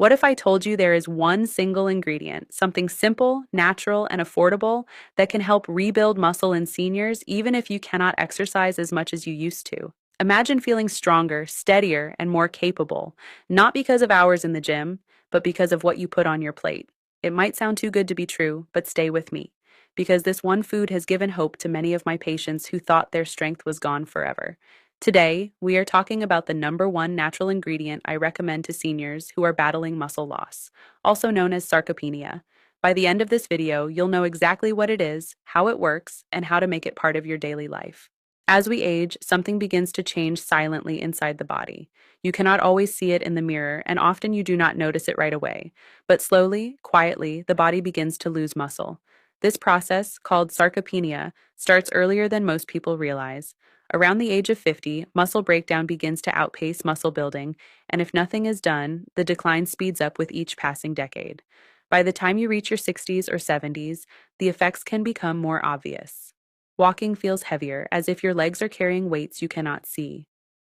What if I told you there is one single ingredient, something simple, natural, and affordable that can help rebuild muscle in seniors even if you cannot exercise as much as you used to? Imagine feeling stronger, steadier, and more capable, not because of hours in the gym, but because of what you put on your plate. It might sound too good to be true, but stay with me, because this one food has given hope to many of my patients who thought their strength was gone forever. Today, we are talking about the number one natural ingredient I recommend to seniors who are battling muscle loss, also known as sarcopenia. By the end of this video, you'll know exactly what it is, how it works, and how to make it part of your daily life. As we age, something begins to change silently inside the body. You cannot always see it in the mirror, and often you do not notice it right away. But slowly, quietly, the body begins to lose muscle. This process, called sarcopenia, starts earlier than most people realize. Around the age of 50, muscle breakdown begins to outpace muscle building, and if nothing is done, the decline speeds up with each passing decade. By the time you reach your 60s or 70s, the effects can become more obvious. Walking feels heavier, as if your legs are carrying weights you cannot see.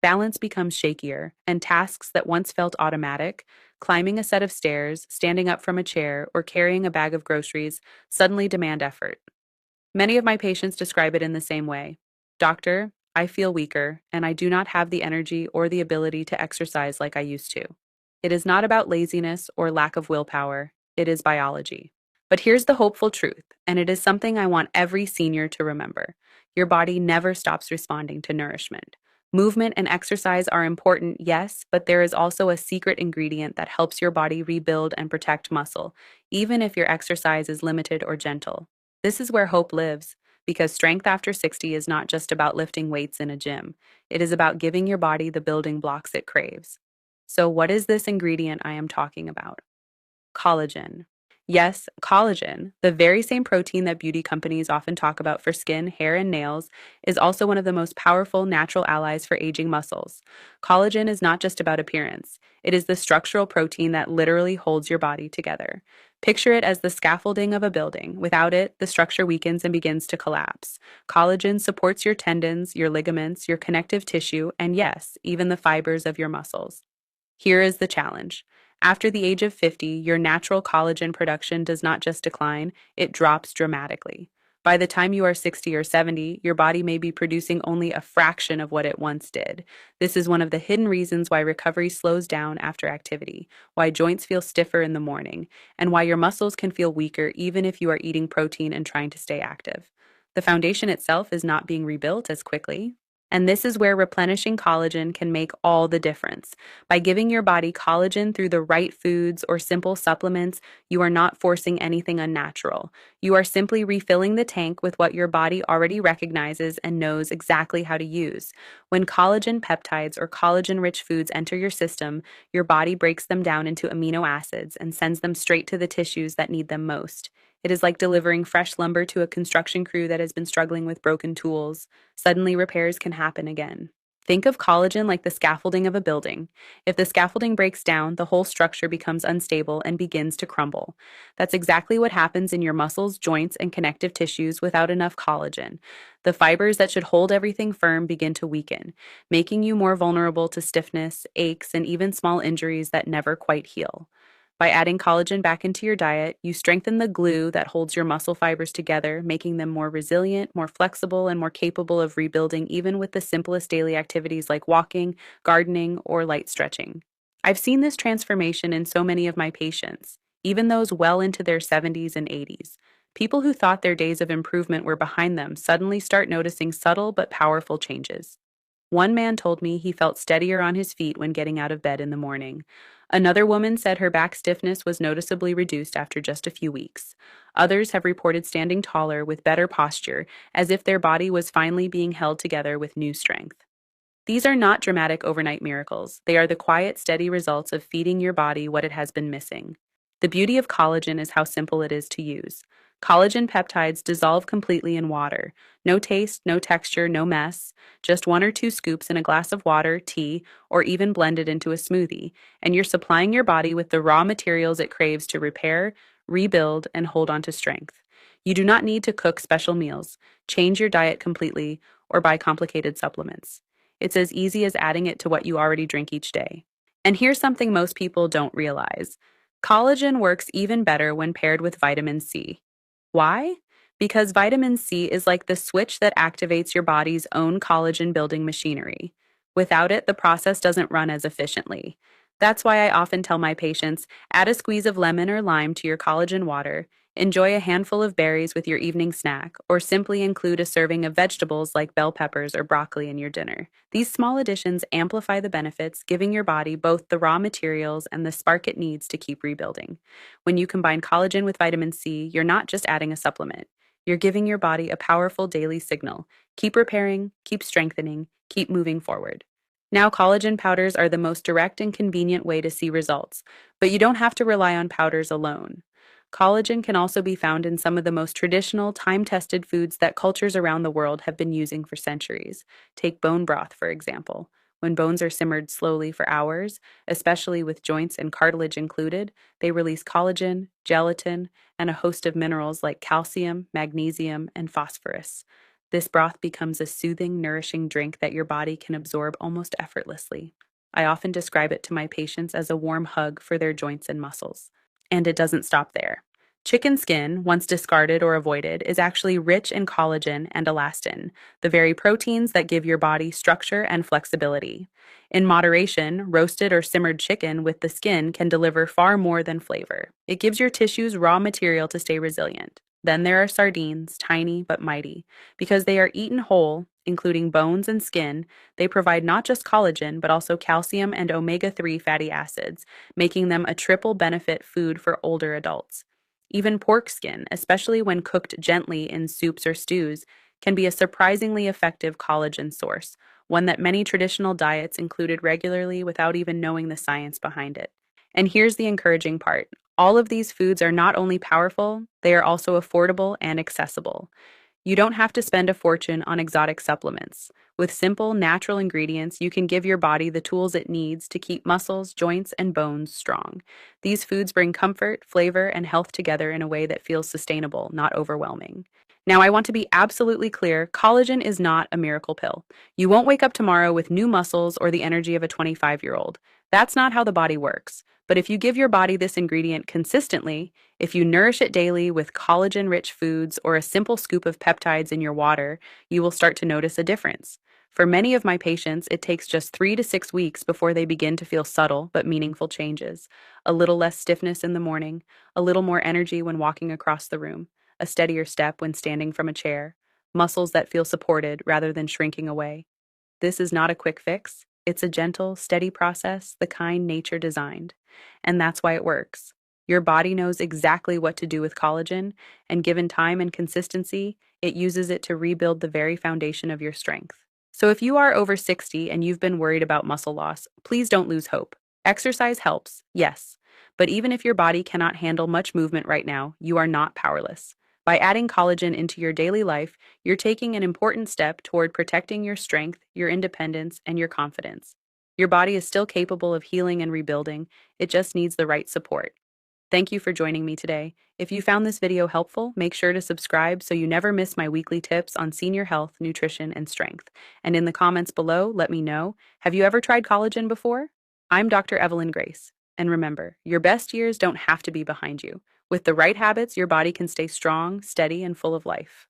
Balance becomes shakier, and tasks that once felt automatic, climbing a set of stairs, standing up from a chair, or carrying a bag of groceries, suddenly demand effort. Many of my patients describe it in the same way. Doctor, I feel weaker, and I do not have the energy or the ability to exercise like I used to. It is not about laziness or lack of willpower, it is biology. But here's the hopeful truth, and it is something I want every senior to remember. Your body never stops responding to nourishment. Movement and exercise are important, yes, but there is also a secret ingredient that helps your body rebuild and protect muscle, even if your exercise is limited or gentle. This is where hope lives, because strength after 60 is not just about lifting weights in a gym. It is about giving your body the building blocks it craves. So, what is this ingredient I am talking about? Collagen. Yes, collagen, the very same protein that beauty companies often talk about for skin, hair, and nails, is also one of the most powerful natural allies for aging muscles. Collagen is not just about appearance, it is the structural protein that literally holds your body together. Picture it as the scaffolding of a building. Without it, the structure weakens and begins to collapse. Collagen supports your tendons, your ligaments, your connective tissue, and yes, even the fibers of your muscles. Here is the challenge. After the age of 50, your natural collagen production does not just decline, it drops dramatically. By the time you are 60 or 70, your body may be producing only a fraction of what it once did. This is one of the hidden reasons why recovery slows down after activity, why joints feel stiffer in the morning, and why your muscles can feel weaker even if you are eating protein and trying to stay active. The foundation itself is not being rebuilt as quickly. And this is where replenishing collagen can make all the difference. By giving your body collagen through the right foods or simple supplements, you are not forcing anything unnatural. You are simply refilling the tank with what your body already recognizes and knows exactly how to use. When collagen peptides or collagen rich foods enter your system, your body breaks them down into amino acids and sends them straight to the tissues that need them most. It is like delivering fresh lumber to a construction crew that has been struggling with broken tools. Suddenly, repairs can happen again. Think of collagen like the scaffolding of a building. If the scaffolding breaks down, the whole structure becomes unstable and begins to crumble. That's exactly what happens in your muscles, joints, and connective tissues without enough collagen. The fibers that should hold everything firm begin to weaken, making you more vulnerable to stiffness, aches, and even small injuries that never quite heal. By adding collagen back into your diet, you strengthen the glue that holds your muscle fibers together, making them more resilient, more flexible, and more capable of rebuilding even with the simplest daily activities like walking, gardening, or light stretching. I've seen this transformation in so many of my patients, even those well into their 70s and 80s. People who thought their days of improvement were behind them suddenly start noticing subtle but powerful changes. One man told me he felt steadier on his feet when getting out of bed in the morning. Another woman said her back stiffness was noticeably reduced after just a few weeks. Others have reported standing taller with better posture, as if their body was finally being held together with new strength. These are not dramatic overnight miracles. They are the quiet, steady results of feeding your body what it has been missing. The beauty of collagen is how simple it is to use. Collagen peptides dissolve completely in water. No taste, no texture, no mess. Just one or two scoops in a glass of water, tea, or even blended into a smoothie, and you're supplying your body with the raw materials it craves to repair, rebuild, and hold on to strength. You do not need to cook special meals, change your diet completely, or buy complicated supplements. It's as easy as adding it to what you already drink each day. And here's something most people don't realize. Collagen works even better when paired with vitamin C. Why? Because vitamin C is like the switch that activates your body's own collagen building machinery. Without it, the process doesn't run as efficiently. That's why I often tell my patients add a squeeze of lemon or lime to your collagen water, enjoy a handful of berries with your evening snack, or simply include a serving of vegetables like bell peppers or broccoli in your dinner. These small additions amplify the benefits, giving your body both the raw materials and the spark it needs to keep rebuilding. When you combine collagen with vitamin C, you're not just adding a supplement. You're giving your body a powerful daily signal. Keep repairing, keep strengthening, keep moving forward. Now, collagen powders are the most direct and convenient way to see results, but you don't have to rely on powders alone. Collagen can also be found in some of the most traditional, time tested foods that cultures around the world have been using for centuries. Take bone broth, for example. When bones are simmered slowly for hours, especially with joints and cartilage included, they release collagen, gelatin, and a host of minerals like calcium, magnesium, and phosphorus. This broth becomes a soothing, nourishing drink that your body can absorb almost effortlessly. I often describe it to my patients as a warm hug for their joints and muscles. And it doesn't stop there. Chicken skin, once discarded or avoided, is actually rich in collagen and elastin, the very proteins that give your body structure and flexibility. In moderation, roasted or simmered chicken with the skin can deliver far more than flavor. It gives your tissues raw material to stay resilient. Then there are sardines, tiny but mighty. Because they are eaten whole, including bones and skin, they provide not just collagen, but also calcium and omega-3 fatty acids, making them a triple benefit food for older adults. Even pork skin, especially when cooked gently in soups or stews, can be a surprisingly effective collagen source, one that many traditional diets included regularly without even knowing the science behind it. And here's the encouraging part. All of these foods are not only powerful, they are also affordable and accessible. You don't have to spend a fortune on exotic supplements. With simple, natural ingredients, you can give your body the tools it needs to keep muscles, joints, and bones strong. These foods bring comfort, flavor, and health together in a way that feels sustainable, not overwhelming. Now, I want to be absolutely clear, collagen is not a miracle pill. You won't wake up tomorrow with new muscles or the energy of a 25-year-old. That's not how the body works. But if you give your body this ingredient consistently, if you nourish it daily with collagen rich foods or a simple scoop of peptides in your water, you will start to notice a difference. For many of my patients, it takes just 3 to 6 weeks before they begin to feel subtle but meaningful changes. A little less stiffness in the morning, a little more energy when walking across the room, a steadier step when standing from a chair, muscles that feel supported rather than shrinking away. This is not a quick fix. It's a gentle, steady process, the kind nature designed. And that's why it works. Your body knows exactly what to do with collagen, and given time and consistency, it uses it to rebuild the very foundation of your strength. So if you are over 60 and you've been worried about muscle loss, please don't lose hope. Exercise helps, yes. But even if your body cannot handle much movement right now, you are not powerless. By adding collagen into your daily life, you're taking an important step toward protecting your strength, your independence, and your confidence. Your body is still capable of healing and rebuilding, it just needs the right support. Thank you for joining me today. If you found this video helpful, make sure to subscribe so you never miss my weekly tips on senior health, nutrition, and strength. And in the comments below, let me know, have you ever tried collagen before? I'm Dr. Evelyn Grace. And remember, your best years don't have to be behind you. With the right habits, your body can stay strong, steady, and full of life.